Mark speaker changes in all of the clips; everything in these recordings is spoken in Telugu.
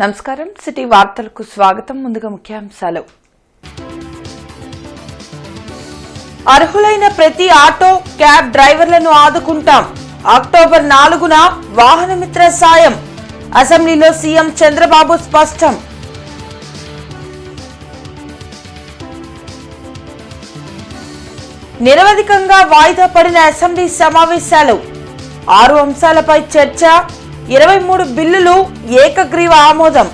Speaker 1: నమస్కారం సిటీ వార్తలకు స్వాగతం. ముందుగా ముఖ్యాంశాలు. అర్హులైన ప్రతి ఆటో క్యాబ్ డ్రైవర్లను ఆదుకుంటాం. అక్టోబర్ 4న వాహనమిత్ర సాయం. అసెంబ్లీలో సీఎం చంద్రబాబు స్పష్టం. నిరవధికంగా వాయిదా పడిన అసెంబ్లీ సమావేశాలు. 6 అంశాలపై చర్చ. 23 బిల్లులు ఏకగ్రీవ ఆమోదం.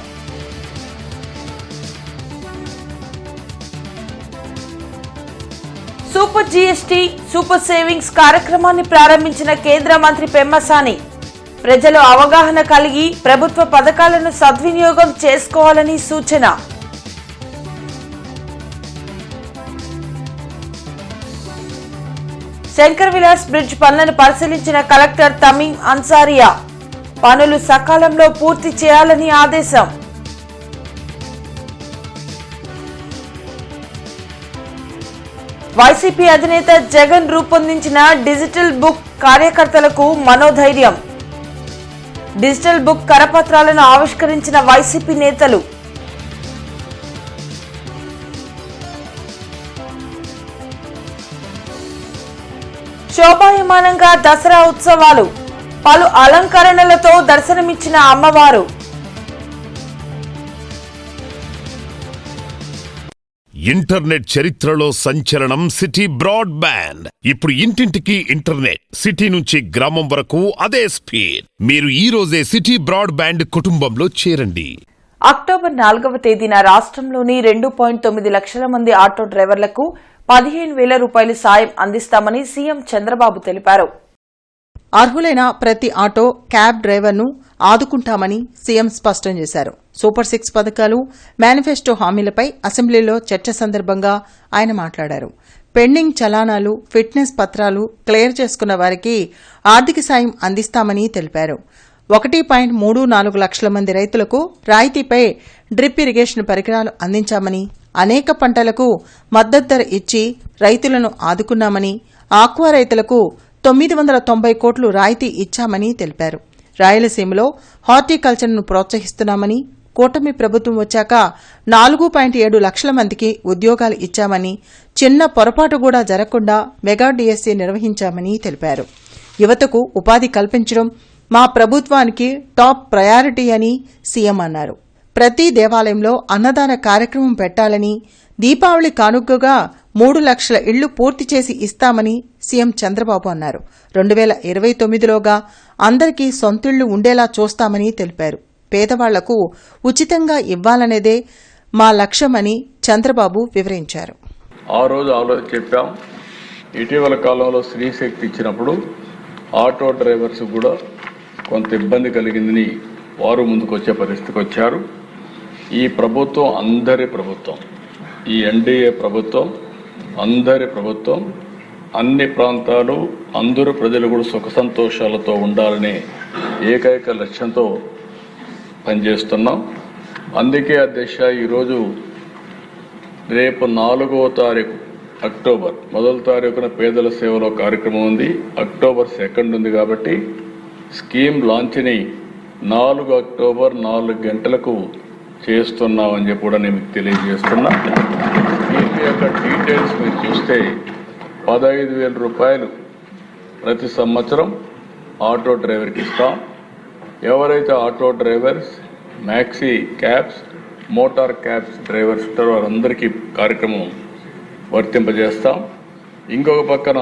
Speaker 1: సూపర్ జీఎస్టీ సూపర్ సేవింగ్స్ కార్యక్రమాన్ని ప్రారంభించిన కేంద్ర మంత్రి పెమ్మసాని ప్రజలు అవగాహన కలిగి ప్రభుత్వ పథకాలను సద్వినియోగం చేసుకోవాలని సూచన. శంకర్ విలాస్ బ్రిడ్జ్ పనులను పరిశీలించిన కలెక్టర్ తమీం అన్సారియా పనులు సకాలంలో పూర్తి చేయాలని ఆదేశం. వైసీపీ అధినేత జగన్ రూపొందించిన డిజిటల్ బుక్ కార్యకర్తలకు మనోధైర్యం. డిజిటల్ బుక్ కరపత్రాలను ఆవిష్కరించిన వైసీపీ నేతలు. శోభాయమానంగా దసరా ఉత్సవాలు. పలు అలంకరణలతో దర్శనమిచ్చిన అమ్మవారు.
Speaker 2: ఇంటర్నెట్ చరిత్రలో సంచలనం సిటీ బ్రాడ్బ్యాండ్. ఇప్పుడు ఇంటింటికి ఇంటర్నెట్, సిటీ నుంచి గ్రామం వరకు అదే స్పీడ్. మీరు ఈ రోజే సిటీ బ్రాడ్బ్యాండ్ కుటుంబంలో చేరండి.
Speaker 1: అక్టోబర్ 4వ తేదీన రాష్ట్రంలోని 2.9 లక్షల మంది ఆటో డ్రైవర్లకు 15,000 రూపాయల సాయం అందిస్తామని సీఎం చంద్రబాబు తెలిపారు.
Speaker 3: అర్హులైన ప్రతి ఆటో క్యాబ్ డ్రైవర్ను ఆదుకుంటామని సీఎం స్పష్టం చేశారు. సూపర్ 6 పథకాలు, మేనిఫెస్టో హామీలపై అసెంబ్లీలో చర్చ సందర్భంగా ఆయన మాట్లాడారు. పెండింగ్ చలానాలు, ఫిట్నెస్ పత్రాలు క్లియర్ చేసుకున్న వారికి ఆర్థిక సాయం అందిస్తామని తెలిపారు. 1.34 లక్షల మంది రైతులకు రాయితీపై డ్రిప్ ఇరిగేషన్ పరికరాలు అందించామని, అనేక పంటలకు మద్దతు ధర ఇచ్చి రైతులను ఆదుకున్నామని, ఆక్వా రైతులకు 990 కోట్లు రాయితీ ఇచ్చామని తెలిపారు. రాయలసీమలో హార్టికల్చర్ను ప్రోత్సహిస్తున్నామని, కూటమి ప్రభుత్వం వచ్చాక 4.7 లక్షల మందికి ఉద్యోగాలు ఇచ్చామని, చిన్న పొరపాటు కూడా జరగకుండా మెగా డిఎస్సీ నిర్వహించామని తెలిపారు. యువతకు ఉపాధి కల్పించడం మా ప్రభుత్వానికి టాప్ ప్రయారిటీ అని సీఎం అన్నారు. ప్రతి దేవాలయంలో అన్నదాన కార్యక్రమం పెట్టాలని, దీపావళి కానుకగా 3 లక్షల ఇళ్లు పూర్తి చేసి ఇస్తామని సీఎం చంద్రబాబు అన్నారు. 2029లోగా అందరికీ సొంతిళ్లు ఉండేలా చూస్తామని తెలిపారు. పేదవాళ్లకు ఉచితంగా ఇవ్వాలనేదే మా లక్ష్యమని చంద్రబాబు వివరించారు.
Speaker 4: ఆ రోజు చెప్పాం. ఇటీవల కాలంలో స్త్రీశక్తి ఇచ్చినప్పుడు ఆటో డ్రైవర్స్ కూడా కొంత ఇబ్బంది కలిగిందని వారు ముందుకు వచ్చే పరిస్థితికి వచ్చారు. ఈ ప్రభుత్వం అందరి ప్రభుత్వం, ఈ ఎన్డీఏ ప్రభుత్వం అందరి ప్రభుత్వం. అన్ని ప్రాంతాలు, అందరూ ప్రజలు కూడా సుఖ సంతోషాలతో ఉండాలనే ఏకైక లక్ష్యంతో పనిచేస్తున్నాం. అందుకే అధ్యక్ష, ఈరోజు రేపు 4వ తారీఖు అక్టోబర్ 1వ తారీఖున పేదల సేవలో కార్యక్రమం ఉంది. అక్టోబర్ 2 ఉంది కాబట్టి స్కీమ్ లాంచ్ని 4 అక్టోబర్ 4 గంటలకు చేస్తున్నామని చెప్పి కూడా నేను మీకు తెలియజేస్తున్నా. స్కీమ్ యొక్క డీటెయిల్స్ మీరు చూస్తే 15,000 రూపాయలు ప్రతి సంవత్సరం ఆటో డ్రైవర్కి ఇస్తాం. ఎవరైతే auto drivers, maxi cabs, motor cabs drivers ఉంటారో వారందరికీ కార్యక్రమం వర్తింపజేస్తాం. ఇంకొక పక్కన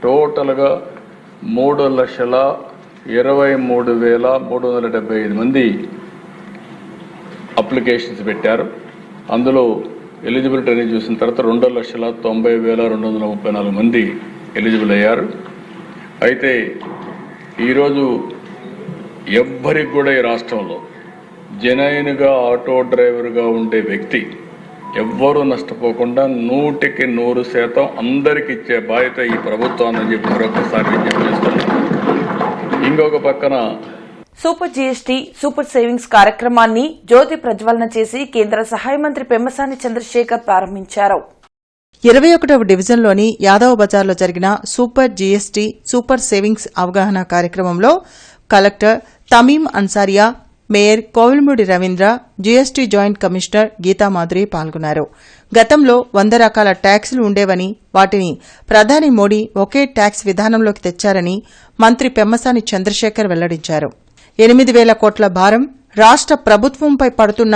Speaker 4: టోటల్గా 3,23,375 మంది అప్లికేషన్స్ పెట్టారు. అందులో ఎలిజిబిలిటీ అనేది చూసిన తర్వాత 2,90,234 మంది ఎలిజిబుల్ అయ్యారు. అయితే ఈరోజు ఎవ్వరికి కూడా ఈ రాష్ట్రంలో జెన్యూన్గా ఆటో డ్రైవర్గా ఉండే వ్యక్తి ఎవ్వరూ నష్టపోకుండా 100% అందరికి ఇచ్చే బాధ్యత ఈ ప్రభుత్వాన్ని చెప్పి మరొకసారి విజ్ఞప్తిస్తున్నాం. ఇంకొక పక్కన
Speaker 1: సూపర్ జీఎస్టీ సూపర్ సేవింగ్స్ కార్యక్రమాన్ని జ్యోతి ప్రజ్వలన చేసి కేంద్ర సహాయ మంత్రి పెమ్మసాని చంద్రశేఖర్ ప్రారంభించారు.
Speaker 3: 21వ డివిజన్లోని యాదవ్ బజార్లో జరిగిన సూపర్ జీఎస్టీ సూపర్ సేవింగ్స్ అవగాహన కార్యక్రమంలో collector Tameem Ansariya, mayor Kovilamudi Ravindra, GST joint commissioner Geethamadhuri పాల్గొన్నారు. గతంలో 100 రకాల ట్యాక్సులు ఉండేవని, వాటిని ప్రధాని మోడీ ఒకే ట్యాక్స్ విధానంలోకి తెచ్చారని మంత్రి పెమ్మసాని చంద్రశేఖర్ వెల్లడించారు. 8,000 కోట్ల భారం రాష్ట్ర ప్రభుత్వంపై పడుతున్న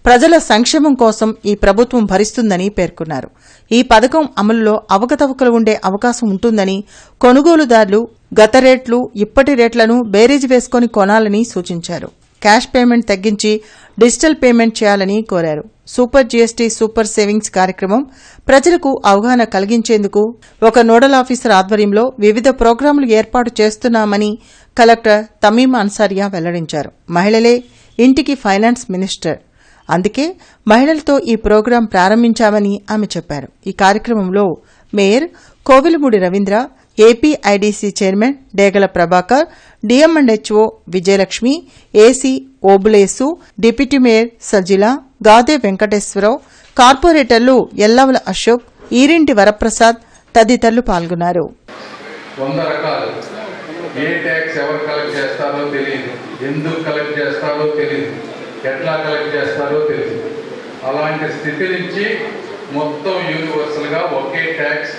Speaker 3: ప్రజల సంక్షేమం కోసం ఈ ప్రభుత్వం భరిస్తుందని పేర్కొన్నారు. ఈ పథకం అమలులో అవకతవకలు ఉండే అవకాశం ఉంటుందని, కొనుగోలుదారులు గత రేట్లు, ఇప్పటి రేట్లను బేరీజు వేసుకుని కొనాలని సూచించారు. క్యాష్ పేమెంట్ తగ్గించి డిజిటల్ పేమెంట్ చేయాలని కోరారు. సూపర్ జీఎస్టీ సూపర్ సేవింగ్స్ కార్యక్రమం ప్రజలకు అవగాహన కలిగించేందుకు ఒక నోడల్ ఆఫీసర్ ఆధ్వర్యంలో వివిధ ప్రోగ్రాంలు ఏర్పాటు చేస్తున్నామని కలెక్టర్ తమీం అన్సారియా వెల్లడించారు. మహిళలే ఇంటికి ఫైనాన్స్ మినిస్టర్, అందుకే మహిళలతో ఈ ప్రోగ్రాం ప్రారంభించామని ఆమె చెప్పారు. ఈ కార్యక్రమంలో mayor Kovilamudi Ravindra, APIDC chairman Degala Prabhakar, DM and HO Vijayalakshmi, AC Obulesu, deputy mayor Sajila, Gade Venkateswararao, కార్పొరేటర్లు ఎల్లవల అశోక్, ఈరింటి వరప్రసాద్ తదితరులు పాల్గొన్నారు.
Speaker 5: 100 రకాలు ఏ ట్యాక్స్ ఎవరు కలెక్ట్ చేస్తారో తెలియదు, ఎందుకు కలెక్ట్ చేస్తారో తెలియదు, ఎట్లా కలెక్ట్ చేస్తారో తెలియదు. అలాంటి స్థితి నుంచి మొత్తం యూనివర్సల్గా ఒకే ట్యాక్స్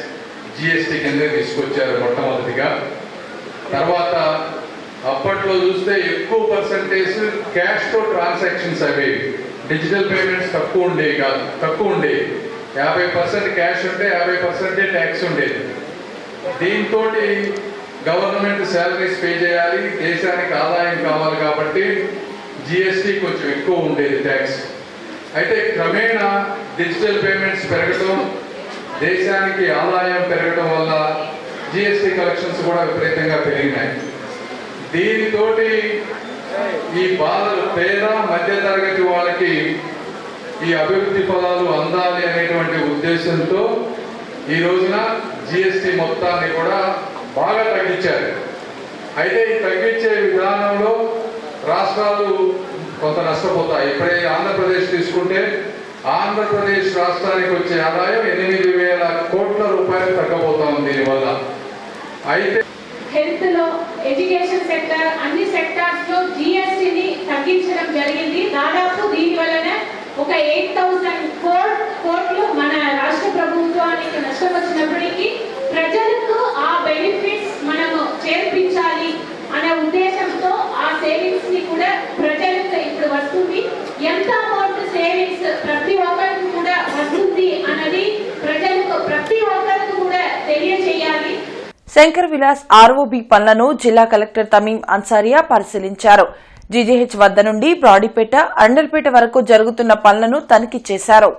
Speaker 5: జిఎస్టీ కింద తీసుకొచ్చారు మొట్టమొదటిగా. తర్వాత అప్పట్లో చూస్తే ఎక్కువ పర్సంటేజ్ క్యాష్తో ట్రాన్సాక్షన్స్ అవేవి, డిజిటల్ పేమెంట్స్ తక్కువ ఉండేవి కాదు, తక్కువ ఉండేవి. 50% క్యాష్ ఉంటే 50% ట్యాక్స్ ఉండేది. దీంతో గవర్నమెంట్ శాలరీస్ పే చేయాలి, దేశానికి ఆదాయం కావాలి కాబట్టి జిఎస్టీ కొంచెం ఎక్కువ ఉండేది ట్యాక్స్. అయితే క్రమేణా డిజిటల్ పేమెంట్స్ పెరగడం, దేశానికి ఆదాయం పెరగడం వల్ల జిఎస్టీ కలెక్షన్స్ కూడా విపరీతంగా పెరిగినాయి. దీనితోటి ఈ బాధలు పేద మధ్యతరగతి వాళ్ళకి ఈ అభివృద్ధి ఫలాలు అందాలి అనేటువంటి ఉద్దేశంతో ఈ రోజున జిఎస్టీ మొత్తాన్ని కూడా బాగా తగ్గించారు. అయితే ఈ తగ్గించే విధానంలో రాష్ట్రాలు కొంత నష్టపోతాయి. ఇప్పుడే ఆంధ్రప్రదేశ్ తీసుకుంటే ఆంధ్రప్రదేశ్ రాష్ట్రానికి వచ్చే ఆదాయం 8,000 కోట్ల రూపాయలు తగ్గబోతోంది దీనివల్ల. అయితే
Speaker 6: హెల్త్ లో, ఎడ్యుకేషన్ సెక్టర్, అన్ని సెక్టార్స్ లో జిఎస్టీని తగ్గించడం జరిగింది. దాదాపు దీని వలన ఒక 8,000 కోట్లు మన రాష్ట్ర ప్రభుత్వానికి నష్టం వచ్చినప్పటికీ ప్రజలకు ఆ బెనిఫిట్స్ మనము చేర్పించాలి అనే ఉద్దేశంతో ఆ సేవింగ్స్ ని కూడా ప్రజలకు ఇప్పుడు వస్తుంది. ఎంత అమౌంట్ సేవింగ్స్ ప్రతి ఒక్కరికి కూడా వస్తుంది అన్నది ప్రజలకు ప్రతి ఒక్కరికి కూడా తెలియజేయాలి.
Speaker 1: శంకర్ విలాస్ ఆర్ఓబీ పనులను జిల్లా కలెక్టర్ తమీం అన్సారియా పరిశీలించారు. జీజీహెచ్ వద్ద నుండి బ్రాడీపేట, అండల్పేట వరకు జరుగుతున్న పనులను తనిఖీ చేశారు.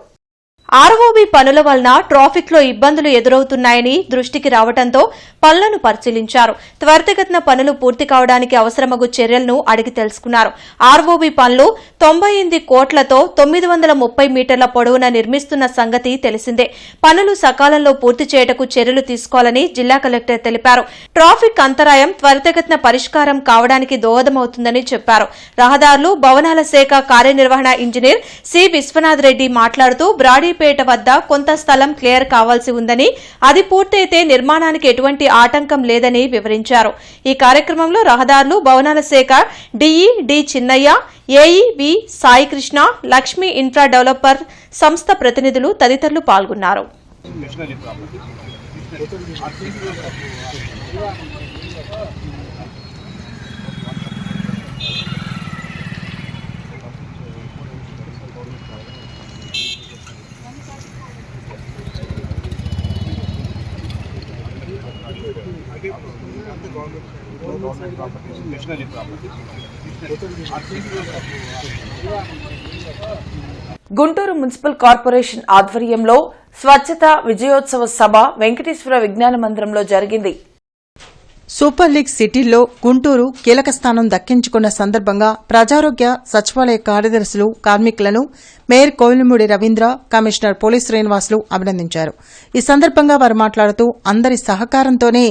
Speaker 7: ఆర్ఓబీ పనుల వలన ట్రాఫిక్ లో ఇబ్బందులు ఎదురవుతున్నాయని దృష్టికి రావడంతో పనులను పరిశీలించారు. త్వరితగతిన పనులు పూర్తి కావడానికి అవసరమగు చర్యలను అడిగి తెలుసుకున్నారు. ఆర్ఓబీ పనులు 98 కోట్లతో 930 మీటర్ల పొడవున నిర్మిస్తున్న సంగతి తెలిసిందే. పనులు సకాలంలో పూర్తి చేయటకు చర్యలు తీసుకోవాలని జిల్లా కలెక్టర్ తెలిపారు. ట్రాఫిక్ అంతరాయం త్వరితగతిన పరిష్కారం కావడానికి దోహదమవుతుందని చెప్పారు. రహదారులు, భవనాల శాఖ కార్యనిర్వహణ ఇంజనీర్ సి విశ్వనాథ్ రెడ్డి మాట్లాడుతూ బ్రాడీ పేట వద్ద కొంత స్థలం క్లియర్ కావాల్సి ఉందని, అది పూర్తయితే నిర్మాణానికి ఎటువంటి ఆటంకం లేదని వివరించారు. ఈ కార్యక్రమంలో రహదారులు, భవనాల శాఖ డిఈ డి చిన్నయ్య, ఏఈ వి సాయికృష్ణ, లక్ష్మీ ఇన్ఫ్రా డెవలపర్ సంస్థ ప్రతినిధులు తదితరులు పాల్గొన్నారు.
Speaker 1: గుంటూరు మున్సిపల్ కార్పొరేషన్ ఆధ్వర్యంలో స్వచ్ఛత విజయోత్సవ సభ వెంకటేశ్వర విజ్ఞాన మందిరంలో జరిగింది.
Speaker 3: సూపర్ లీగ్ సిటీల్లో గుంటూరు కీలక స్థానం దక్కించుకున్న సందర్భంగా ప్రజారోగ్య సచివాలయ కార్యదర్శులు, కార్మికులను మేయర్ కోవిలమూడి రవీంద్ర, కమిషనర్ పోలీస్ శ్రీనివాసులు అభినందించారు. ఈ సందర్భంగా వారు మాట్లాడుతూ అందరి సహకారంతోనే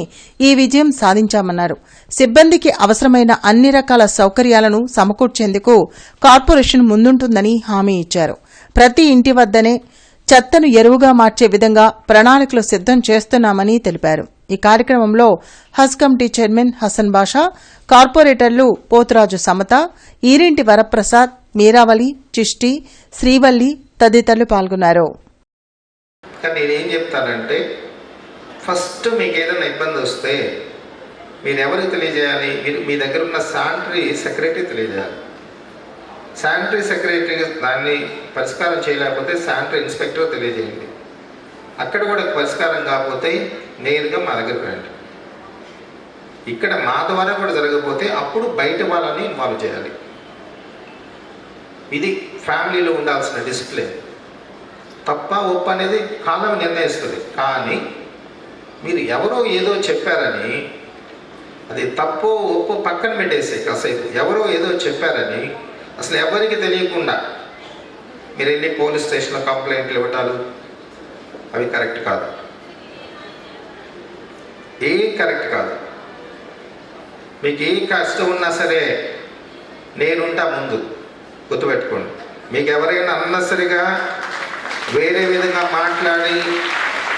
Speaker 3: ఈ విజయం సాధించామన్నారు. సిబ్బందికి అవసరమైన అన్ని రకాల సౌకర్యాలను సమకూర్చేందుకు కార్పొరేషన్ ముందుంటుందని హామీ ఇచ్చారు. ప్రతి ఇంటి వద్దనే చెత్తను ఎరువుగా మార్చే విధంగా ప్రణాళికలు సిద్దం చేస్తున్నామని తెలిపారు. ఈ కార్యక్రమంలో హజ్ కమిటీ చైర్మన్ హసన్ బాషా, కార్పొరేటర్లు పోతురాజు సమత, ఈరింటి వరప్రసాద్, మీరావళి, చిష్టి, శ్రీవల్లి తదితరులు పాల్గొన్నారు.
Speaker 8: నేనేం చెప్తానంటే, ఫస్ట్ మీకు ఏదైనా ఇబ్బంది వస్తే మీరు ఎవరికి తెలియజేయాలి? మీరు మీ దగ్గర ఉన్న శానిటరీ సెక్రటరీ తెలియజేయాలి. శానిటరీ సెక్రటరీ దాన్ని పరిష్కారం చేయలేకపోతే శానిటరీ ఇన్స్పెక్టర్ తెలియజేయండి. అక్కడ కూడా పరిష్కారం కాకపోతే నేరుగా మా దగ్గరకు రండి. ఇక్కడ మా ద్వారా కూడా జరగకపోతే అప్పుడు బయట వాళ్ళని ఇన్వాల్వ్ చేయాలి. ఇది ఫ్యామిలీలో ఉండాల్సిన డిసిప్లిన్. తప్ప ఒప్పు అనేది కాలం నిర్ణయిస్తుంది. కానీ మీరు ఎవరో ఏదో చెప్పారని అది తప్పు ఒప్పు పక్కన పెట్టేసే కాసేపు ఎవరో ఏదో చెప్పారని అసలు ఎవరికి తెలియకుండా మీరు వెళ్ళి పోలీస్ స్టేషన్లో కంప్లైంట్లు ఇవ్వటాలు అవి కరెక్ట్ కాదు. కరెక్ట్ కాదు. మీకు ఏ కష్టం ఉన్నా సరే నేనుంటా ముందు, గుర్తుపెట్టుకోండి. మీకు ఎవరైనా అన్నసరిగా వేరే విధంగా మాట్లాడి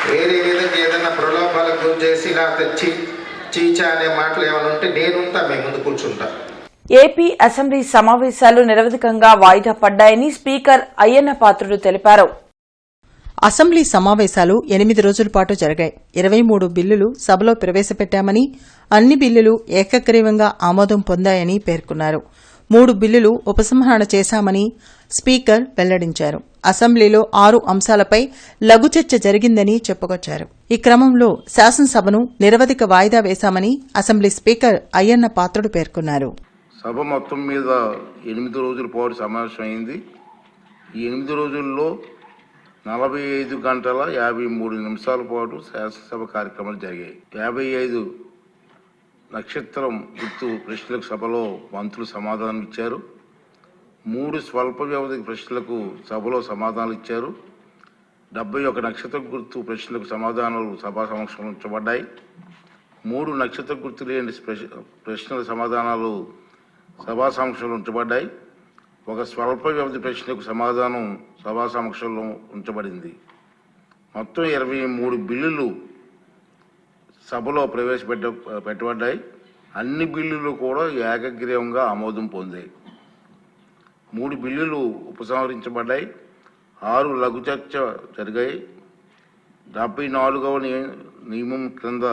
Speaker 8: వేరే విధంగా ఏదైనా ప్రలోభాలకు గురి చేసి ఇలా తెచ్చి చీచా అనే మాటలు ఏమైనా ఉంటే నేనుంటా, మీ ముందు కూర్చుంటా.
Speaker 1: ఏపీ అసెంబ్లీ సమావేశాలు నిరవధికంగా వాయిదా పడ్డాయని స్పీకర్ అయ్యన్న పాత్రుడు తెలిపారు.
Speaker 3: అసెంబ్లీ సమావేశాలు 8 రోజుల పాటు జరిగాయి. 23 బిల్లులు సభలో ప్రవేశపెట్టామని, అన్ని బిల్లులు ఏకగ్రీవంగా ఆమోదం పొందాయని పేర్కొన్నారు. 3 బిల్లులు ఉపసంహరణ చేశామని స్పీకర్ వెల్లడించారు. అసెంబ్లీలో 6 అంశాలపై లఘు చర్చ జరిగిందని చెప్పుకొచ్చారు. ఈ క్రమంలో శాసనసభను నిరవధిక వాయిదా వేశామని అసెంబ్లీ స్పీకర్ అయ్యన్న పాత్రుడు పేర్కొన్నారు.
Speaker 9: సభ మొత్తం మీద 8 రోజుల పాటు సమావేశం అయింది. ఈ 8 రోజుల్లో 45 గంటల 53 నిమిషాల పాటు శాసనసభ కార్యక్రమాలు జరిగాయి. 55 నక్షత్రం గుర్తు ప్రశ్నలకు సభలో మంత్రులు సమాధానం ఇచ్చారు. 3 స్వల్ప వ్యవధి ప్రశ్నలకు సభలో సమాధానాలు ఇచ్చారు. 71 నక్షత్ర గుర్తు ప్రశ్నలకు సమాధానాలు సభా సమక్షంలో ఉంచబడ్డాయి. 3 నక్షత్ర గుర్తు లేని ప్రశ్నల సమాధానాలు సభా సమక్షంలో ఉంచబడ్డాయి. 1 స్వల్ప వ్యవధి ప్రశ్నకు సమాధానం సభా సమక్షంలో ఉంచబడింది. మొత్తం 23 బిల్లులు సభలో ప్రవేశపెట్టబడ్డాయి. అన్ని బిల్లులు కూడా ఏకగ్రీవంగా ఆమోదం పొందాయి. 3 బిల్లులు ఉపసంహరించబడ్డాయి. 6 లఘు చర్చ జరిగాయి. 74వ నియమం క్రింద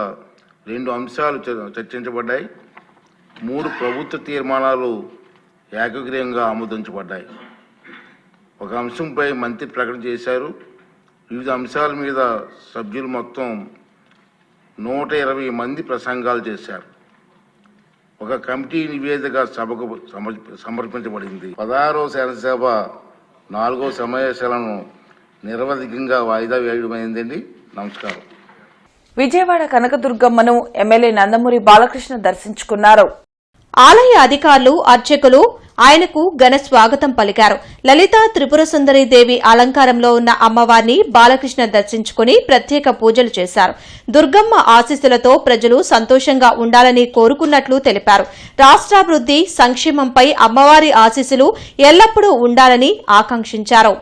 Speaker 9: 2 అంశాలు చర్చించబడ్డాయి. 3 ప్రభుత్వ తీర్మానాలు ఏకగ్రీవంగా ఆమోదించబడ్డాయి. 1 అంశంపై మంత్రి ప్రకటన చేశారు. వివిధ అంశాల మీద సభ్యులు మొత్తం 120 మంది ప్రసంగాలు చేశారు. 1 కమిటీ నివేదిక సభకు సమర్పించబడింది. 16వ శాసనసభ 4వ సమావేశాలను నిరవధికంగా వాయిదా వేయడమైందండి. నమస్కారం.
Speaker 1: విజయవాడ కనకదుర్గమ్మను ఎమ్మెల్యే నందమూరి బాలకృష్ణ దర్శించుకున్నారు.
Speaker 7: ఆలయ అధికారులు, అర్చకులు ఆయనకు ఘన స్వాగతం పలికారు. లలితా త్రిపుర సుందరి దేవి అలంకారంలో ఉన్న అమ్మవారిని బాలకృష్ణ దర్శించుకుని ప్రత్యేక పూజలు చేశారు. దుర్గమ్మ ఆశీస్సులతో ప్రజలు సంతోషంగా ఉండాలని కోరుకున్నట్లు తెలిపారు. రాష్ట్రాభివృద్ది, సంక్షేమంపై అమ్మవారి ఆశీస్సులు ఎల్లప్పుడూ ఉండాలని ఆకాంక్షించారు.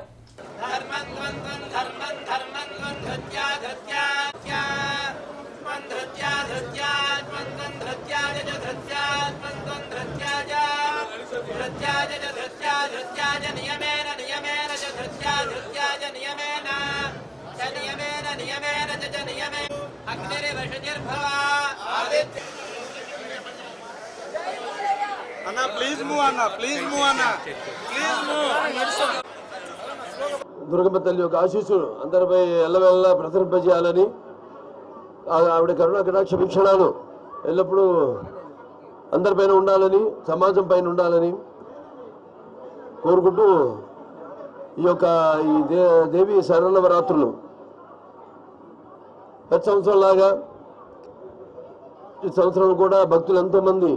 Speaker 10: దుర్గమ్మ తల్లి యొక్క ఆశీస్సులు అందరిపై ఎల్లవెల్ల ప్రసరింపజేయాలని, ఆవిడ కరుణ కటాక్ష వీక్షణాలు ఎల్లప్పుడూ అందరిపైన ఉండాలని, సమాజం పైన ఉండాలని కోరుకుంటూ ఈ దేవి శరన్నవరాత్రులు ప్రతి సంవత్సరంలాగా ఈ సంవత్సరం కూడా భక్తులు ఎంతోమంది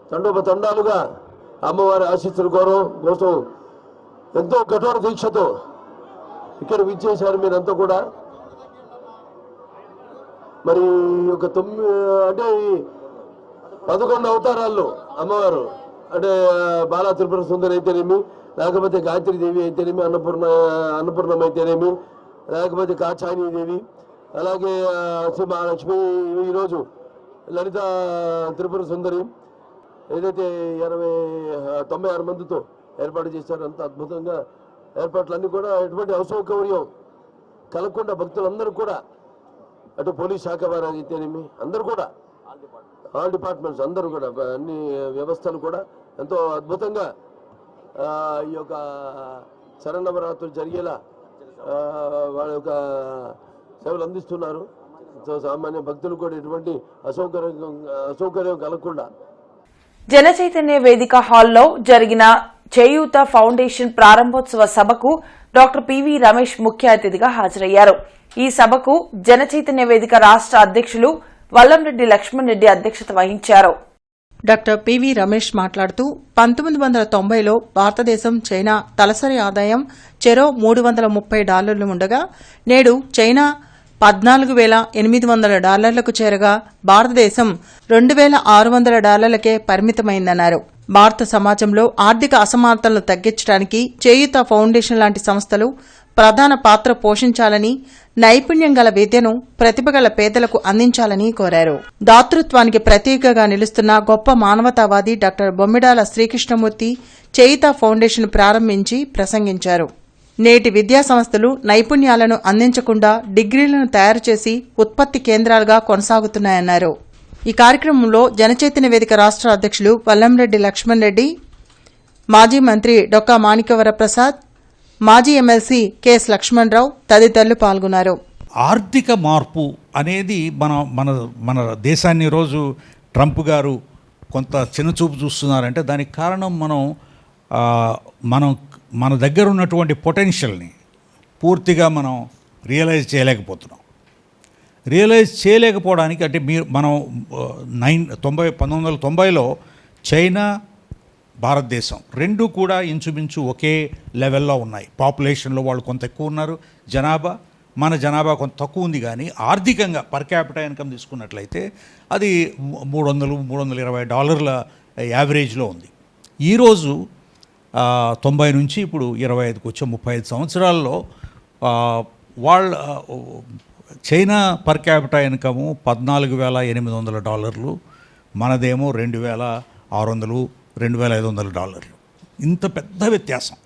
Speaker 10: తండోపతండాలుగా అమ్మవారి ఆశీస్సుల కోసం ఎంతో కఠోర దీక్షతో ఇక్కడ విచ్చేశారు. మీరంతా కూడా మరి ఒక 11 అవతారాల్లో అమ్మవారు అంటే బాలా త్రిపుర సుందరి అయితేనేమి, లేకపోతే గాయత్రి దేవి అయితేనేమి, అన్నపూర్ణం అయితేనేమి, లేకపోతే కాచాయని దేవి, అలాగే శ్రీ మహాలక్ష్మి, ఈరోజు లలిత త్రిపుర సుందరి, ఏదైతే 96 మందితో ఏర్పాటు చేశారో అంత అద్భుతంగా ఏర్పాట్లన్నీ కూడా ఎటువంటి అసౌకర్యం కలగకుండా భక్తులందరూ కూడా అటు పోలీస్ శాఖ వారు అయితేనేమి అందరూ కూడా ఆల్ డిపార్ట్మెంట్స్ అందరూ కూడా అన్ని వ్యవస్థలు కూడా ఎంతో అద్భుతంగా ఈ యొక్క శరన్నవరాత్రులు జరిగేలా వాళ్ళ యొక్క సేవలు అందిస్తున్నారు. సామాన్య భక్తులు కూడా ఎటువంటి అసౌకర్యం కలగకుండా.
Speaker 1: జన చైతన్య వేదిక హాల్లో జరిగిన చేయూత ఫౌండేషన్ ప్రారంభోత్సవ సభకు డాక్టర్ పివి రమేష్ ముఖ్య అతిథిగా హాజరయ్యారు. ఈ సభకు జన చైతన్య వేదిక రాష్ట్ర అధ్యక్షులు వల్లంరెడ్డి లక్ష్మణ్ రెడ్డి అధ్యక్షత వహించారు.
Speaker 3: డాక్టర్ పివి రమేష్ మాట్లాడుతూ 1990లో భారతదేశం చైనా తలసరి ఆదాయం చెరో $330 ఉండగా నేడు చైనా $14,800కు చేరగా భారతదేశం $2,600కే పరిమితమైందన్నారు. భారత సమాజంలో ఆర్థిక అసమానతలను తగ్గించడానికి చేయూత ఫౌండేషన్ లాంటి సంస్థలు ప్రధాన పాత్ర పోషించాలని, నైపుణ్యం గల విద్యను ప్రతిభగల పేదలకు అందించాలని కోరారు. దాతృత్వానికి ప్రతీకగా నిలుస్తున్న గొప్ప మానవతావాది డాక్టర్ బొమ్మిడాల శ్రీకృష్ణమూర్తి చేయూత ఫౌండేషన్ ప్రారంభించి ప్రసంగించారు. నేటి విద్యా సంస్థలు నైపుణ్యాలను అందించకుండా డిగ్రీలను తయారు చేసి ఉత్పత్తి కేంద్రాలుగా కొనసాగుతున్నాయన్నారు. ఈ కార్యక్రమంలో జనచైతన్య వేదిక రాష్ట్ర అధ్యక్షులు వల్లంరెడ్డి లక్ష్మణ్ రెడ్డి, మాజీ మంత్రి డొక్కా మాణిక్యవరప్రసాద్, మాజీ ఎమ్మెల్సీ కెఎస్ లక్ష్మణరావు తదితరులు పాల్గొన్నారు.
Speaker 11: ఆర్థిక మార్పు అనేది మన దేశాన్ని రోజు ట్రంప్ గారు కొంత చిన్నచూపు చూస్తున్నారంటే దానికి కారణం మన దగ్గర ఉన్నటువంటి పొటెన్షియల్ని పూర్తిగా మనం రియలైజ్ చేయలేకపోవడానికి అంటే మనం 1990లో చైనా భారతదేశం రెండు కూడా ఇంచుమించు ఒకే లెవెల్లో ఉన్నాయి. పాపులేషన్లో వాళ్ళు కొంత ఎక్కువ ఉన్నారు, మన జనాభా కొంత తక్కువ ఉంది. కానీ ఆర్థికంగా పర్ క్యాపిటా ఇన్కమ్ తీసుకున్నట్లయితే అది $320 యావరేజ్లో ఉంది. ఈరోజు 90 నుంచి ఇప్పుడు 25కి వచ్చే 35 సంవత్సరాల్లో చైనా పర్ క్యాపిటా ఇన్కమ్ $14,800, మనదేమో $2,600, $2,500. ఇంత పెద్ద వ్యత్యాసం.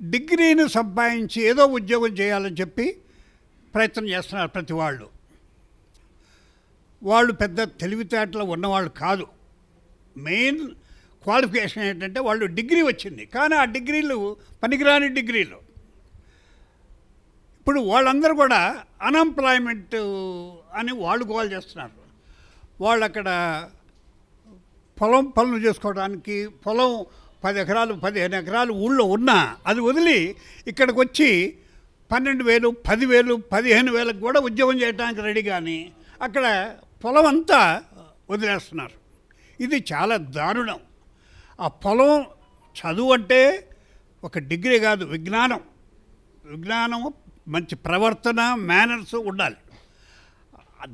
Speaker 12: డిగ్రీని సంపాదించి ఏదో ఉద్యోగం చేయాలని చెప్పి ప్రయత్నం చేస్తున్నారు ప్రతి వాళ్ళు పెద్ద తెలివితేటలు ఉన్నవాళ్ళు కాదు. మెయిన్ క్వాలిఫికేషన్ ఏంటంటే వాళ్ళు డిగ్రీ వచ్చింది, కానీ ఆ డిగ్రీలు పనికిరాని డిగ్రీలు. ఇప్పుడు వాళ్ళందరూ కూడా అన్ఎంప్లాయ్మెంట్ అని వాళ్ళు గోల్ చేస్తున్నారు. వాళ్ళు అక్కడ పొలం పనులు చేసుకోవడానికి పొలం 10 ఎకరాలు 15 ఎకరాలు ఊళ్ళో ఉన్నా అది వదిలి ఇక్కడికి వచ్చి 12,000, 10,000, 15,000 కూడా ఉద్యోగం చేయడానికి రెడీ. కానీ అక్కడ పొలం అంతా వదిలేస్తున్నారు. ఇది చాలా దారుణం. ఆ పొలం చదువు అంటే ఒక డిగ్రీ కాదు, విజ్ఞానం, మంచి ప్రవర్తన, మేనర్స్ ఉండాలి.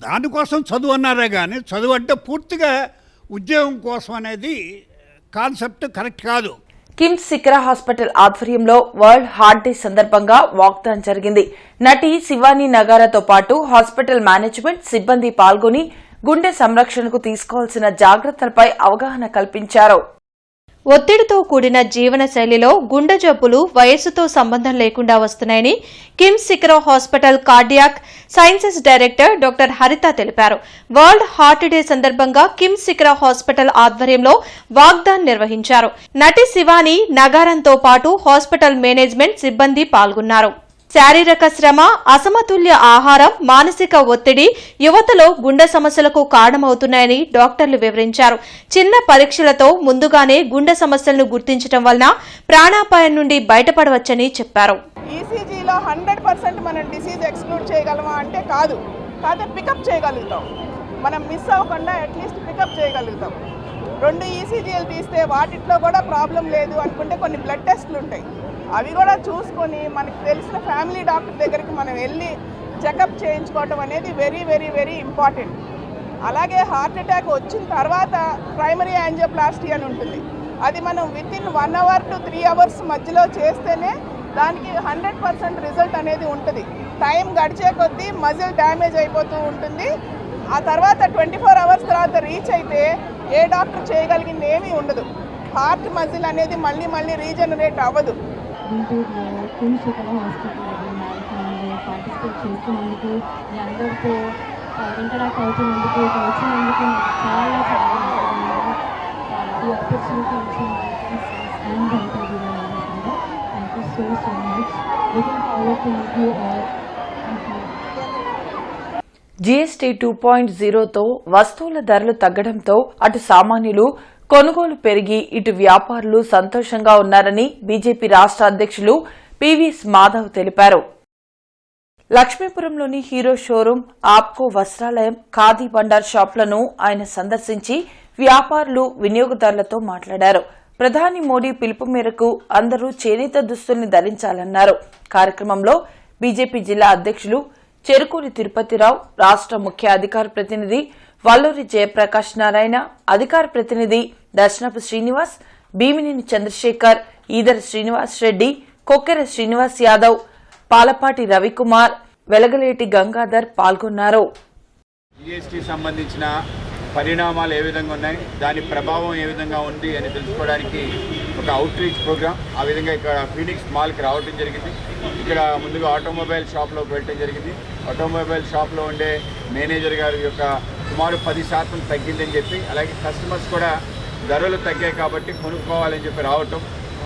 Speaker 12: దానికోసం చదువు అన్నారే కానీ చదువు అంటే పూర్తిగా ఉద్యోగం కోసం అనేది కాన్సెప్ట్ కరెక్ట్ కాదు.
Speaker 1: కిమ్స్ సిక్రా హాస్పిటల్ ఆధ్వర్యంలో వరల్డ్ హార్ట్ డే సందర్భంగా వాక్థాన్ జరిగింది. నటి శివాని నగారాతో పాటు హాస్పిటల్ మేనేజ్మెంట్ సిబ్బంది పాల్గొని గుండె సంరక్షణకు తీసుకోవాల్సిన జాగ్రత్తలపై అవగాహన కల్పించారు.
Speaker 7: ఒత్తిడితో కూడిన జీవన శైలిలో గుండె జబ్బులు వయస్సుతో సంబంధం లేకుండా వస్తున్నాయని KIMS Sikhara hospital cardiac sciences director doctor Haritha తెలిపారు. వరల్డ్ హార్ట్ డే సందర్భంగా కిమ్స్ సిక్రా హాస్పిటల్ ఆధ్వర్యంలో వాగ్దాన్ నిర్వహించారు. నటి శివాని నగారంతో పాటు హాస్పిటల్ మేనేజ్మెంట్ సిబ్బంది పాల్గొన్నారు. శారీరక శ్రమ, అసమతుల్య ఆహారం, మానసిక ఒత్తిడి యువతలో గుండె సమస్యలకు కారణమవుతున్నాయని డాక్టర్లు వివరించారు. చిన్న పరీక్షలతో ముందుగానే గుండె సమస్యలను గుర్తించడం వలన ప్రాణాపాయం నుండి బయటపడవచ్చని చెప్పారు.
Speaker 13: ఈసీజీలో 100% మనం డిసీజ్ ఎక్స్క్లూడ్ చేయగలమా అంటే కాదు, కాకపోతే పికప్ చేయగలుగుతాం. మనం మిస్ అవ్వకుండా అట్లీస్ట్ పికప్ చేయగలుగుతాం. 2 ఈసీజీలు తీస్తే వాటిలో కూడా ప్రాబ్లం లేదు అనుకుంటే కొన్ని బ్లడ్ టెస్ట్లు ఉంటాయి, అవి కూడా చూసుకొని మనకు తెలిసిన ఫ్యామిలీ డాక్టర్ దగ్గరికి మనం వెళ్ళి చెకప్ చేయించుకోవటం అనేది వెరీ వెరీ వెరీ ఇంపార్టెంట్. అలాగే హార్ట్ అటాక్ వచ్చిన తర్వాత ప్రైమరీ యాంజియోప్లాస్టీ అని ఉంటుంది. అది మనం వితిన్ 1 hour to 3 hours మధ్యలో చేస్తేనే దానికి 100% రిజల్ట్ అనేది ఉంటుంది. టైం గడిచే కొద్దీ మజిల్ డ్యామేజ్ అయిపోతూ ఉంటుంది. ఆ తర్వాత 24 hours తర్వాత రీచ్ అయితే ఏ డాక్టర్ చేయగలిగింది ఏమీ ఉండదు. హార్ట్ మజిల్ అనేది మళ్ళీ మళ్ళీ రీజనరేట్ అవ్వదు.
Speaker 6: పార్టిసిపేట్ చేస్తున్నందుకు మీ అందరితో ఇంటరాక్ట్ అవుతున్నందుకు వచ్చినందుకు చాలా చాలా ఈ ఆపర్చునిటీ ఇచ్చిన thank you so much. Looking forward to meet you all.
Speaker 1: GST 2.0తో వస్తువుల ధరలు తగ్గడంతో అటు సామాన్యులు కొనుగోలు పెరిగి ఇటు వ్యాపారులు సంతోషంగా ఉన్నారని బీజేపీ రాష్ట్ర అధ్యక్షులు పివిఎస్ మాధవ్ తెలిపారు. లక్ష్మీపురంలోని హీరో షోరూం, ఆప్కో వస్త్రాలయం, ఖాదీ బండార్ షాపులను ఆయన సందర్శించి వ్యాపారులు, వినియోగదారులతో మాట్లాడారు. ప్రధాని మోడీ పిలుపు మేరకు అందరూ చేనేత దుస్తుల్ని ధరించాలన్నారు. కార్యక్రమంలో బీజేపీ జిల్లా అధ్యక్షులు చెరుకూరి తిరుపతిరావు, రాష్ట్ర ముఖ్య అధికార ప్రతినిధి వల్లూరి జయప్రకాష్ నారాయణ, అధికార ప్రతినిధి దర్శనపు శ్రీనివాస్, భీమినేని చంద్రశేఖర్, ఈదర శ్రీనివాస్ రెడ్డి, కొక్కెర శ్రీనివాస్ యాదవ్, పాలపాటి రవికుమార్, వెలగలేటి గంగాధర్ పాల్గొన్నారు.
Speaker 14: జీఎస్టీ సంబంధించిన పరిణామాలు ఏ విధంగా ఉన్నాయి, దాని ప్రభావం ఏ విధంగా ఉంది అని తెలుసుకోవడానికి ఒక అవుట్ రీచ్ ప్రోగ్రామ్ ఆ విధంగా ఇక్కడ ఫీనిక్స్ మాల్కి రావడం జరిగింది. ఇక్కడ ముందుగా ఆటోమొబైల్ షాప్లోకి వెళ్ళడం జరిగింది. ఆటోమొబైల్ షాప్లో ఉండే మేనేజర్ గారి యొక్క సుమారు 10% తగ్గిందని చెప్పి, అలాగే కస్టమర్స్ కూడా ధరలు తగ్గాయి కాబట్టి కొనుక్కోవాలని చెప్పి రావటం,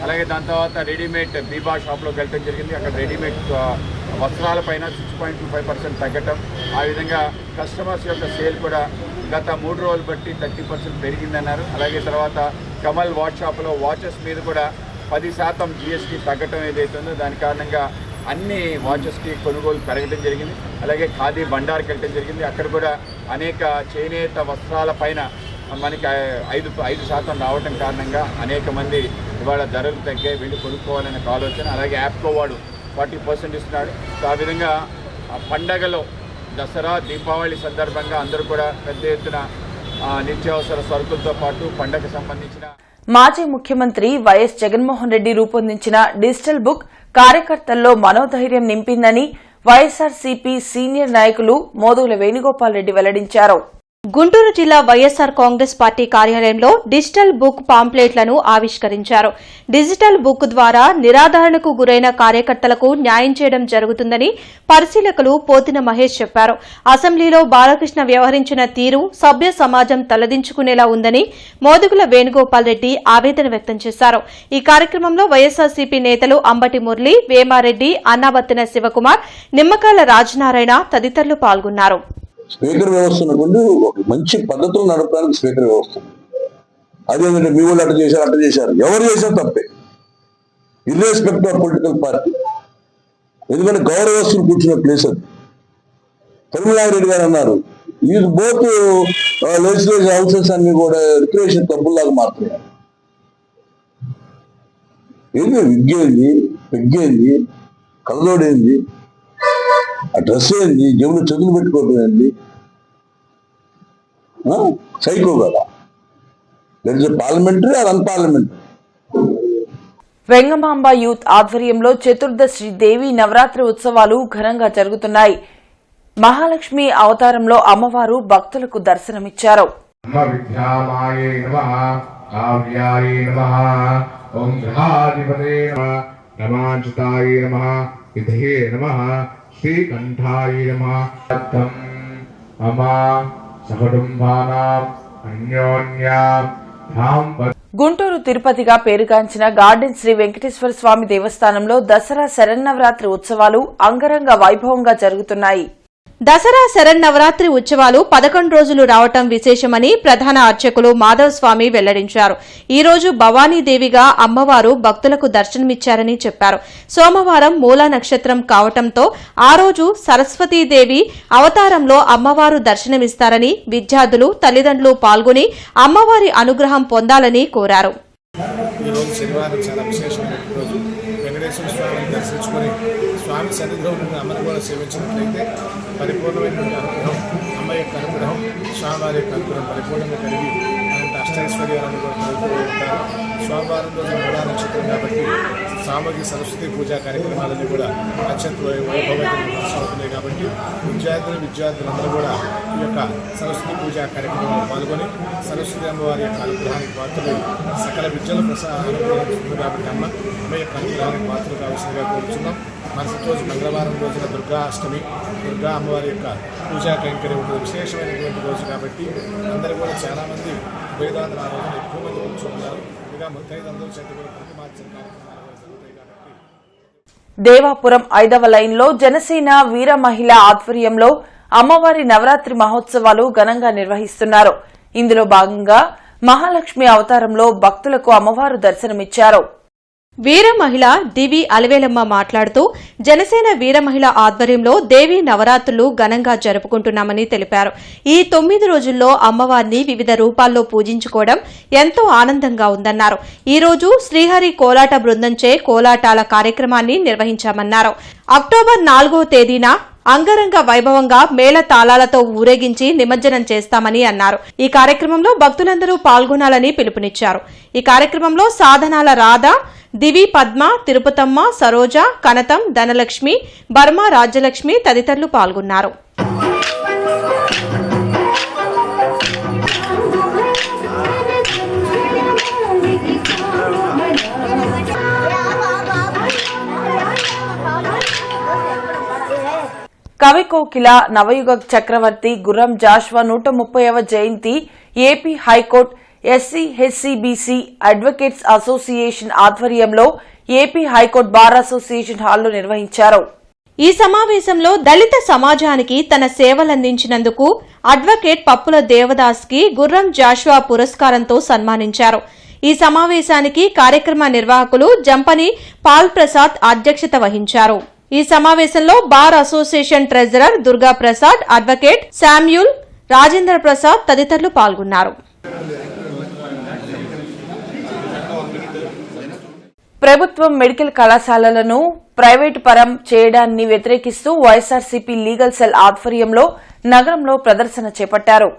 Speaker 14: అలాగే దాని తర్వాత రెడీమేడ్ బీబా షాప్లోకి వెళ్ళడం జరిగింది. అక్కడ రెడీమేడ్ వస్త్రాలపైన 6.25% తగ్గటం, ఆ విధంగా కస్టమర్స్ యొక్క సేల్ కూడా గత 3 రోజులు బట్టి 30% పెరిగిందన్నారు. అలాగే తర్వాత కమల్ వాచ్ షాప్లో వాచెస్ మీద కూడా 10% జీఎస్టీ తగ్గటం ఏదైతుందో దాని కారణంగా అన్ని వాచెస్కి కొనుగోలు పెరగడం జరిగింది. అలాగే ఖాదీ బండార్కి వెళ్ళడం జరిగింది. అక్కడ కూడా అనేక చేనేత వస్త్రాల పైన మనకి 5% రావడం కారణంగా అనేక మంది ఇవాళ ధరలు తగ్గాయి, వెళ్ళి కొనుక్కోవాలనే ఆలోచన. అలాగే యాప్కో వాడు 40% ఇస్తున్నాడు. సో ఆ విధంగా పండగలో దసరా, దీపావళి సందర్భంగా అందరూ కూడా పెద్ద ఎత్తున నిత్యావసర సరుకులతో పాటు పండగకు సంబంధించిన
Speaker 1: మాజీ ముఖ్యమంత్రి వైఎస్ జగన్మోహన్ రెడ్డి రూపొందించిన డిజిటల్ బుక్ కార్యకర్తల్లో మనోధైర్యం నింపిందని వైఎస్సార్సీపీ సీనియర్ నాయకులు మోదుగుల వేణుగోపాల్ రెడ్డి వెల్లడించారు.
Speaker 7: గుంటూరు జిల్లా వైఎస్సార్ కాంగ్రెస్ పార్టీ కార్యాలయంలో డిజిటల్ బుక్ పాంప్లెట్లను ఆవిష్కరించారు. డిజిటల్ బుక్ ద్వారా నిరాదరణకు గురైన కార్యకర్తలకు న్యాయం చేయడం జరుగుతుందని పరిశీలకులు పోతిన మహేష్ చెప్పారు. అసెంబ్లీలో బాలకృష్ణ వ్యవహరించిన తీరు సభ్య సమాజం తలదించుకునేలా ఉందని మోదుగుల వేణుగోపాల్ రెడ్డి ఆవేదన వ్యక్తం చేశారు. ఈ కార్యక్రమంలో వైఎస్సార్సీపీ నేతలు అంబటి మురళి, వేమారెడ్డి, అన్నాబత్తిన శివకుమార్, నిమ్మకాయల రాజనారాయణ తదితరులు పాల్గొన్నారు.
Speaker 10: స్పీకర్ వ్యవస్థ ఉన్నటువంటి ఒక మంచి పద్ధతులు నడపడానికి స్పీకర్ వ్యవస్థ. అదేంటంటే మీ వాళ్ళు అట్ట చేశారు, ఎవరు చేశారు తప్పే, ఇర్రెస్పెక్ట్ ఆఫ్ పొలిటికల్ పార్టీ. ఎందుకంటే గౌరవస్తులు కూర్చున్న ప్లేస్ అది. తమిళనారెడ్డి గారు అన్నారు, ఈ బోత్ లెజిస్లేటివ్ హౌసెస్ అన్ని కూడా రిక్రియేషన్ క్లబ్బుల్లాగా మారుతున్నాయి. ఏంది విగ్గేంది, పెగ్గేంది, కలదోడేంది, ఆ డ్రెస్ ఏంది, జేబులో చదువులు పెట్టుకోవడం ఏంది, సైకో కదా. That is parliamentary or unparliamentary.
Speaker 1: Vengamamba youth ఆధ్వర్యంలో చతుర్దశి దేవి నవరాత్రి ఉత్సవాలు ఘనంగా జరుగుతున్నాయి. మహాలక్ష్మి అవతారంలో అమ్మవారు భక్తులకు దర్శనమిచ్చారు.
Speaker 5: శ్రీకంఠాయ నమః. అమా సకుటుంబానాం అన్యోన్యాం
Speaker 1: గుంటూరు తిరుపతిగా పేరుగాంచిన గార్డెన్ శ్రీ వెంకటేశ్వర స్వామి దేవస్థానంలో దసరా శరన్నవరాత్రి ఉత్సవాలు అంగరంగ వైభవంగా జరుగుతున్నాయి.
Speaker 7: దసరా శరన్నవరాత్రి ఉత్సవాలు 11 రోజులు రావటం విశేషమని ప్రధాన అర్చకులు మాధవ్ స్వామి వెల్లడించారు. ఈ రోజు భవానీదేవిగా అమ్మవారు భక్తులకు దర్శనమిచ్చారని చెప్పారు. సోమవారం మూలా నక్షత్రం కావటంతో ఆ రోజు సరస్వతీదేవి అవతారంలో అమ్మవారు దర్శనమిస్తారని విద్యార్థులు, తల్లిదండ్రులు పాల్గొని అమ్మవారి అనుగ్రహం పొందాలని కోరారు.
Speaker 15: ఈరోజు శనివారం చాలా విశేషమైన రోజు. వెంకటేశ్వర స్వామిని దర్శించుకొని స్వామి సన్నిధిలో ఉన్న అమ్మను కూడా సేవించినట్లయితే పరిపూర్ణమైనటువంటి అనుగ్రహం, అమ్మ యొక్క అనుగ్రహం, స్వామివారి యొక్క అనుగ్రహం పరిపూర్ణంగా కలిగి అలాంటి అష్టైశ్వర్యాలను కూడా కలుగుతూ ఉంటారు. సోమవారం రోజు మూలా నక్షత్రం కాబట్టి సామూహిక సరస్వతి పూజా కార్యక్రమాలన్నీ కూడా అత్యంత వైభవంగా కొనసాగుతున్నాయి. కాబట్టి విద్యార్థులందరూ కూడా ఈ యొక్క సరస్వతి పూజా కార్యక్రమంలో పాల్గొని సరస్వతి అమ్మవారి యొక్క అనుగ్రహానికి పాత్రలు సకల విద్యలు అనుగ్రహిస్తుంది. కాబట్టి అమ్మ మీ యొక్క అనుగ్రహానికి పాత్రలు కావాల్సిందిగా కోరుచున్నాం. మరుసటి రోజు మంగళవారం రోజున దుర్గా అష్టమి, దుర్గా అమ్మవారి యొక్క పూజా కైంకర్యం ఉంటుంది. విశేషమైనటువంటి రోజు కాబట్టి అందరూ కూడా చాలామంది వేదాంతులు ఆ రోజున ఎక్కువ మంది కూర్చుంటున్నారు. ఇంకా 35 చేత కూడా ప్రతిమార్చన కార్యక్రమాలు జరుగుతాయి. కాబట్టి
Speaker 1: దేవాపురం 5వ లైన్లో జనసేన వీర మహిళ ఆధ్వర్యంలో అమ్మవారి నవరాత్రి మహోత్సవాలు ఘనంగా నిర్వహిస్తున్నారు. ఇందులో భాగంగా మహాలక్ష్మి అవతారంలో భక్తులకు అమ్మవారు దర్శనమిచ్చారు.
Speaker 7: వీర మహిళ దివి అలవేలమ్మ మాట్లాడుతూ జనసేన వీర మహిళ ఆధ్వర్యంలో దేవీ నవరాత్రులు ఘనంగా జరుపుకుంటున్నామని తెలిపారు. ఈ 9 రోజుల్లో అమ్మవారిని వివిధ రూపాల్లో పూజించుకోవడం ఎంతో ఆనందంగా ఉందన్నారు. ఈ రోజు శ్రీహరి కోలాట బృందంచే కోలాటాల కార్యక్రమాన్ని నిర్వహించామన్నారు. అక్టోబర్ 4వ తేదీన అంగరంగ వైభవంగా మేళ తాళాలతో ఊరేగించి నిమజ్జనం చేస్తామని అన్నారు. ఈ కార్యక్రమంలో భక్తులందరూ పాల్గొనాలని పిలుపునిచ్చారు. ఈ కార్యక్రమంలో సాధనాల రాధ, దివి పద్మ, తిరుపతమ్మ, సరోజ, కనతం, ధనలక్ష్మి, బర్మ, రాజ్యలక్ష్మి తదితరులు పాల్గొన్నారు.
Speaker 1: కవి కోకిల నవయుగ చక్రవర్తి గుర్రం జాషువా 130వ జయంతి AP high court SC HCBC advocates association ఆధ్వర్యంలో ఏపీ హైకోర్టు బార్ అసోసియేషన్ హాల్లో నిర్వహించారు.
Speaker 7: ఈ సమావేశంలో దళిత సమాజానికి తన సేవలందించినందుకు అడ్వకేట్ పప్పుల దేవదాస్ కి గుర్రం జాషువా పురస్కారంతో సన్మానించారు. ఈ సమావేశానికి కార్యక్రమ నిర్వాహకులు జంపని పాల్ ప్రసాద్ అధ్యక్షత వహించారు. ఈ సమావేశంలో bar association treasurer Durga Prasad, advocate Samuel, Rajendra Prasad తదితరులు పాల్గొన్నారు.
Speaker 1: ప్రభుత్వం మెడికల్ కళాశాలలను ప్రైవేటు పరం చేయడాన్ని వ్యతిరేకిస్తూ వైఎస్సార్సీపీ లీగల్ సెల్ ఆధ్వర్యంలో నగరంలో ప్రదర్శన చేపట్టారు.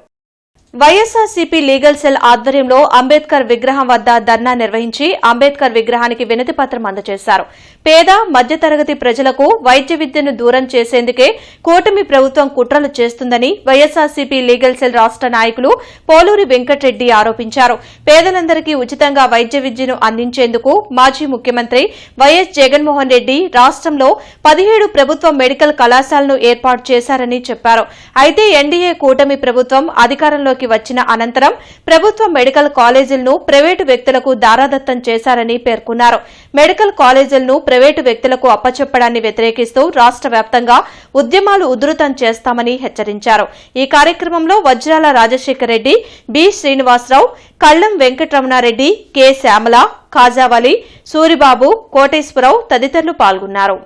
Speaker 7: వైఎస్సార్సీపీ లీగల్ సెల్ ఆధ్వర్యంలో అంబేద్కర్ విగ్రహం వద్ద ధర్నా నిర్వహించి అంబేద్కర్ విగ్రహానికి వినతి పత్రం అందజేశారు. పేద మధ్యతరగతి ప్రజలకు వైద్య విద్యను దూరం చేసేందుకే కూటమి ప్రభుత్వం కుట్రలు చేస్తుందని వైఎస్సార్సీపీ లీగల్ సెల్ రాష్ట నాయకులు పోలూరి వెంకటరెడ్డి ఆరోపించారు. పేదలందరికీ ఉచితంగా వైద్య విద్యను అందించేందుకు మాజీ ముఖ్యమంత్రి వైఎస్ జగన్మోహన్ రెడ్డి రాష్టంలో 17 ప్రభుత్వ మెడికల్ కళాశాలను ఏర్పాటు చేశారని చెప్పారు. అయితే ఎన్డీఏ కూటమి ప్రభుత్వం అధికారంలో వచ్చిన అనంతరం ప్రభుత్వ మెడికల్ కాలేజీలను ప్రైవేటు వ్యక్తులకు దారాదత్తం చేశారని పేర్కొన్నారు. మెడికల్ కాలేజీలను ప్రైవేటు వ్యక్తులకు అప్పచెప్పడాన్ని వ్యతిరేకిస్తూ రాష్ట్ర వ్యాప్తంగా ఉద్యమాలు ఉధృతం చేస్తామని హెచ్చరించారు. ఈ కార్యక్రమంలో వజ్రాల రాజశేఖర్ రెడ్డి, బి శ్రీనివాసరావు, కళ్లం వెంకటరమణారెడ్డి, కె శ్యామల, కాజావలి, సూరిబాబు, కోటేశ్వరరావు తదితరులు పాల్గొన్నారు.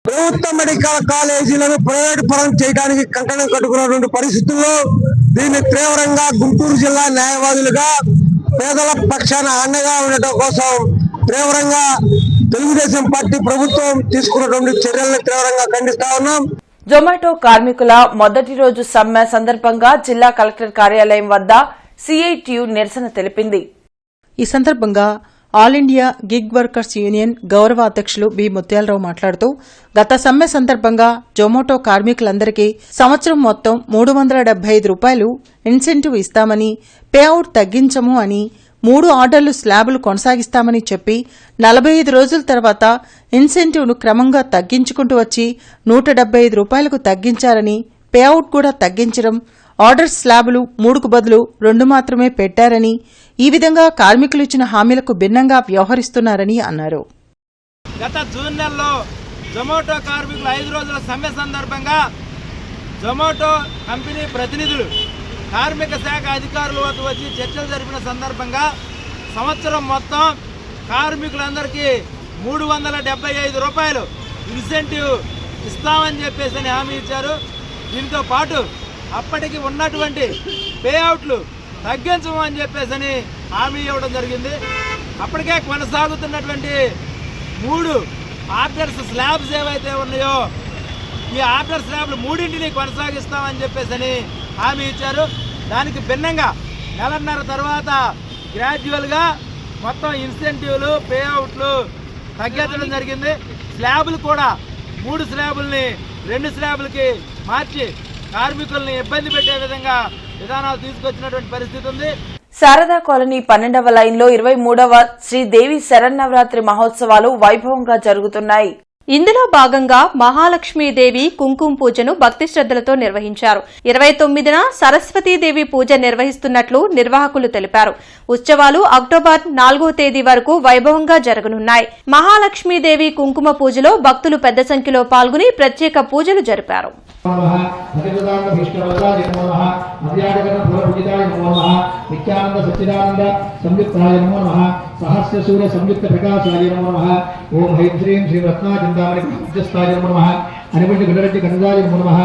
Speaker 16: ప్రభుత్వ మెడికల్ కాలేజీలను ప్రైవేటు పరం చేయడానికి కంకణం కట్టుకున్నటువంటి పరిస్థితుల్లో దీన్ని తీవ్రంగా గుంటూరు జిల్లా న్యాయవాదులుగా పేదల పక్షాన అండగా ఉండటం కోసం తీవ్రంగా తెలుగుదేశం పార్టీ ప్రభుత్వం తీసుకున్నటువంటి చర్యలను తీవ్రంగా ఖండిస్తా ఉన్నాం.
Speaker 1: జొమాటో కార్మికుల మొదటి రోజు సమ్మె సందర్భంగా జిల్లా కలెక్టర్ కార్యాలయం వద్ద సిఐటియు నిరసన తెలిపింది.
Speaker 3: ఈ సందర్భంగా all India gig workers union గౌరవ అధ్యక్షులు బి ముత్యాలరావు మాట్లాడుతూ గత సమ్మె సందర్భంగా జొమాటో కార్మికులందరికీ సంవత్సరం మొత్తం 375 రూపాయలు ఇన్సెంటివ్ ఇస్తామని, పేఅవుట్ తగ్గించము అని, 3 ఆర్డర్లు స్లాబులు కొనసాగిస్తామని చెప్పి 45 రోజుల తర్వాత ఇన్సెంటివ్ను క్రమంగా తగ్గించుకుంటూ వచ్చి 175 రూపాయలకు తగ్గించారని, పేఅవుట్ కూడా తగ్గించడం, ఆర్డర్ స్లాబులు 3కు బదులు 2 మాత్రమే పెట్టారని, ఈ విధంగా కార్మికులు ఇచ్చిన హామీలకు భిన్నంగా వ్యవహరిస్తున్నారని అన్నారు.
Speaker 17: గత జూన్ నెలలో జొమాటో కార్మికుల 5 రోజుల సమ్మె సందర్భంగా జొమాటో కంపెనీ ప్రతినిధులు కార్మిక శాఖ అధికారులు వద్ద వచ్చి చర్చలు జరిపిన సందర్భంగా సంవత్సరం మొత్తం కార్మికులందరికీ 375 రూపాయలు ఇన్సెంటివ్ ఇస్తామని చెప్పేసి హామీ ఇచ్చారు. దీంతో పాటు అప్పటికి ఉన్నటువంటి పేఅవుట్లు తగ్గించమని చెప్పేసి హామీ ఇవ్వడం జరిగింది. అప్పటికే కొనసాగుతున్నటువంటి 3 ఆర్డర్స్ స్లాబ్స్ ఏవైతే ఉన్నాయో ఈ ఆర్డర్ స్లాబ్లు 3ంటిని కొనసాగిస్తామని చెప్పేసి హామీ ఇచ్చారు. దానికి భిన్నంగా నెలన్నర తర్వాత గ్రాడ్యువల్గా మొత్తం ఇన్సెంటివ్లు పేఅవుట్లు తగ్గించడం జరిగింది. స్లాబులు కూడా 3 స్లాబుల్ని 2 స్లాబులకి మార్చి కార్మికుల్ని ఇబ్బంది పెట్టే విధంగా విధానాలు తీసుకొచ్చినటువంటి పరిస్థితి ఉంది.
Speaker 1: శారదా కాలనీ 12వ లైన్లో 23వ శ్రీదేవి శరన్నవరాత్రి మహోత్సవాలు వైభవంగా జరుగుతున్నాయి.
Speaker 7: ఇందులో భాగంగా మహాలక్ష్మీదేవి కుంకుమ పూజను భక్తి శ్రద్ధలతో నిర్వహించారు. 29న సరస్వతీదేవి పూజ నిర్వహిస్తున్నట్లు నిర్వాహకులు తెలిపారు. ఉత్సవాలు అక్టోబర్ 4వ తేదీ వరకు వైభవంగా జరగనున్నాయి. మహాలక్ష్మీదేవి కుంకుమ పూజలో భక్తులు పెద్ద సంఖ్యలో పాల్గొని ప్రత్యేక పూజలు జరిపారు.
Speaker 18: సహస్రసూర్య సంయుక్త ప్రకాశాయ నమః. ఓం హైం శ్రీం శ్రీ రత్నాచందామణి ఉజ్జస్థాయ నమః. అనిపండి గణరజ్జ గణరాయ నమః.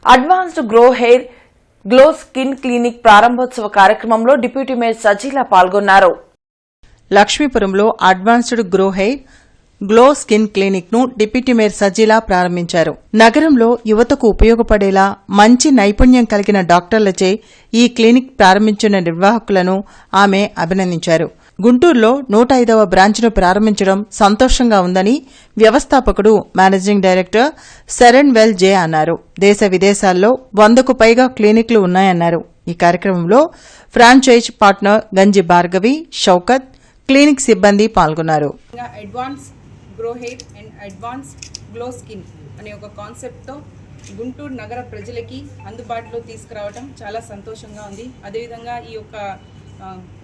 Speaker 1: Advanced grow hair glow skin clinic ప్రారంభోత్సవ కార్యక్రమంలో డిప్యూటీ మేయర్ సజీలా పాల్గొన్నారు.
Speaker 3: లక్ష్మీపురంలో advanced grow hair glow skin clinic ను డిప్యూటీ మేయర్ సజీలా ప్రారంభించారు. నగరంలో యువతకు ఉపయోగపడేలా మంచి నైపుణ్యం కలిగిన డాక్టర్లచే ఈ క్లినిక్ ప్రారంభించిన నిర్వాహకులను ఆమె అభినందించారు. గుంటూరులో 105వ బ్రాంచ్ను ప్రారంభించడం సంతోషంగా ఉందని వ్యవస్థాపకుడు మేనేజింగ్ డైరెక్టర్ శరణ్ వెల్ జే అన్నారు. దేశ విదేశాల్లో 100కు పైగా క్లినిక్లు ఉన్నాయన్నారు. ఈ కార్యక్రమంలో ఫ్రాంచైజ్ పార్ట్నర్ గంజి భార్గవి, షౌకత్, క్లినిక్ సిబ్బంది పాల్గొన్నారు.
Speaker 19: Advance grow hair and advance glow skin అనే ఒక కాన్సెప్ట్తో గుంటూరు నగర ప్రజలకి అందుబాటులో తీసుకురావడం చాలా సంతోషంగా ఉంది. అదేవిధంగా ఈ యొక్క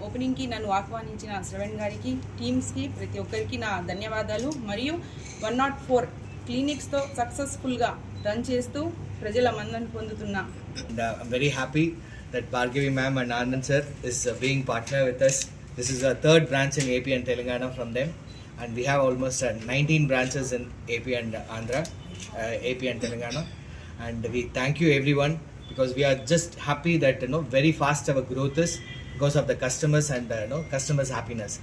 Speaker 19: ఓపెనింగ్కి నన్ను ఆహ్వానించిన శ్రవణ్ గారికి, టీమ్స్కి, ప్రతి ఒక్కరికి నా ధన్యవాదాలు. మరియు 104 క్లినిక్స్తో సక్సెస్ఫుల్గా రన్ చేస్తూ ప్రజల మన్ననను పొందుతున్నా.
Speaker 20: I'm very happy that Bhargavi ma'am and Anand sir is being partner with us. This is our 3rd branch in AP and Telangana from them, and we have almost 19 branches in AP and Andhra, AP and Telangana, and we thank you everyone because we are just happy that very fast our growth is because of the customers and customers happiness.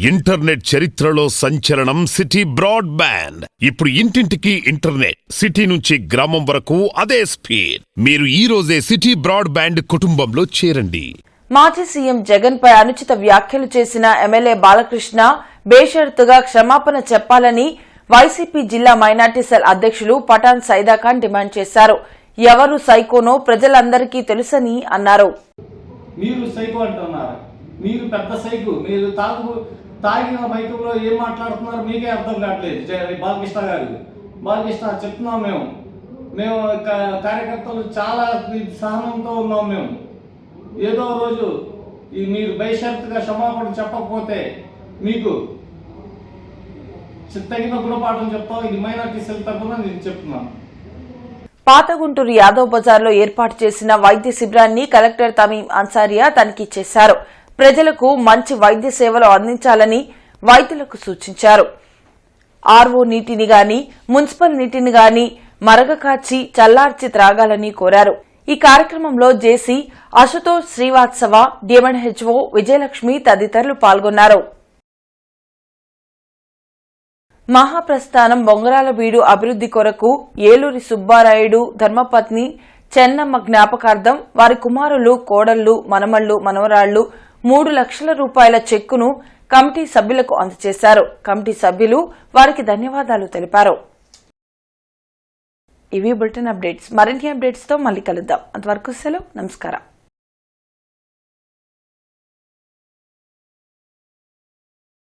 Speaker 2: Internet చరిత్రలో సంచలనం సిటీ బ్రాడ్బ్యాండ్. ఇప్పుడు ఇంటింటికి ఇంటర్నెట్, సిటీ నుంచి గ్రామం వరకు అదే స్పీడ్. మీరు ఈ రోజే సిటీ బ్రాడ్బ్యాండ్ కుటుంబంలో చేరండి.
Speaker 1: మాజీ సీఎం జగన్ పై అనుచిత వ్యాఖ్యలు చేసిన ఎమ్మెల్యే బాలకృష్ణ బేషరతుగా క్షమాపణ చెప్పాలని వైసీపీ జిల్లా మైనార్టీ సెల్ అధ్యక్షులు పఠాన్ సైదాఖాన్ డిమాండ్ చేశారు. ఎవరు సైకోనో ప్రజలందరికీ తెలుసని అన్నారు.
Speaker 21: మీరు సైకో అంటున్నారు, మీరు పెద్ద సైకో. మీరు తాగిన మైకంలో ఏం మాట్లాడుతున్నారు మీకే అర్థం కావట్లేదు. బాలకృష్ణ గారు, బాలకృష్ణ చెప్తున్నాం, మేము కార్యకర్తలు చాలా సహనంతో ఉన్నాం. మేము ఏదో రోజు మీరు బేషరతుగా క్షమాపణ చెప్పకపోతే మీకు తగిన గుణపాఠం చెప్తాం. ఇది మైనార్టీ సెల్ తరఫున నేను చెప్తున్నాను.
Speaker 1: పాత గుంటూరు యాదవ్ బజార్లో ఏర్పాటు చేసిన వైద్య శిబిరాన్ని కలెక్టర్ తమీం అన్సారియా తనిఖీ చేశారు. ప్రజలకు మంచి వైద్య సేవలు అందించాలని వైద్యులకు సూచించారు. ఆర్ఓ నీటిని గాని, మున్సిపల్ నీటిని గాని మరగకాచి చల్లార్చి త్రాగాలని కోరారు. ఈ కార్యక్రమంలో జేసీ అశుతోష్ శ్రీవాత్సవ, డిఎంఎన్హెచ్ఓ విజయలక్ష్మి తదితరులు పాల్గొన్నారు. మహాప్రస్థానం బొంగరాలవీడు అభివృద్ది కొరకు ఏలూరి సుబ్బారాయుడు ధర్మపత్ని చెన్నమ్మ జ్ఞాపకార్థం వారి కుమారులు, కోడళ్లు, మనమళ్లు, మనవరాళ్లు 3 లక్షల రూపాయల చెక్కును కమిటీ సభ్యులకు అందజేశారు. కమిటీ సభ్యులు వారికి ధన్యవాదాలు తెలిపారు. ఇవి బులెటిన్ అప్డేట్స్. మరిన్ని అప్డేట్స్ తో మళ్ళీ కలుద్దాం. అంతవరకు సెలవు, నమస్కారం.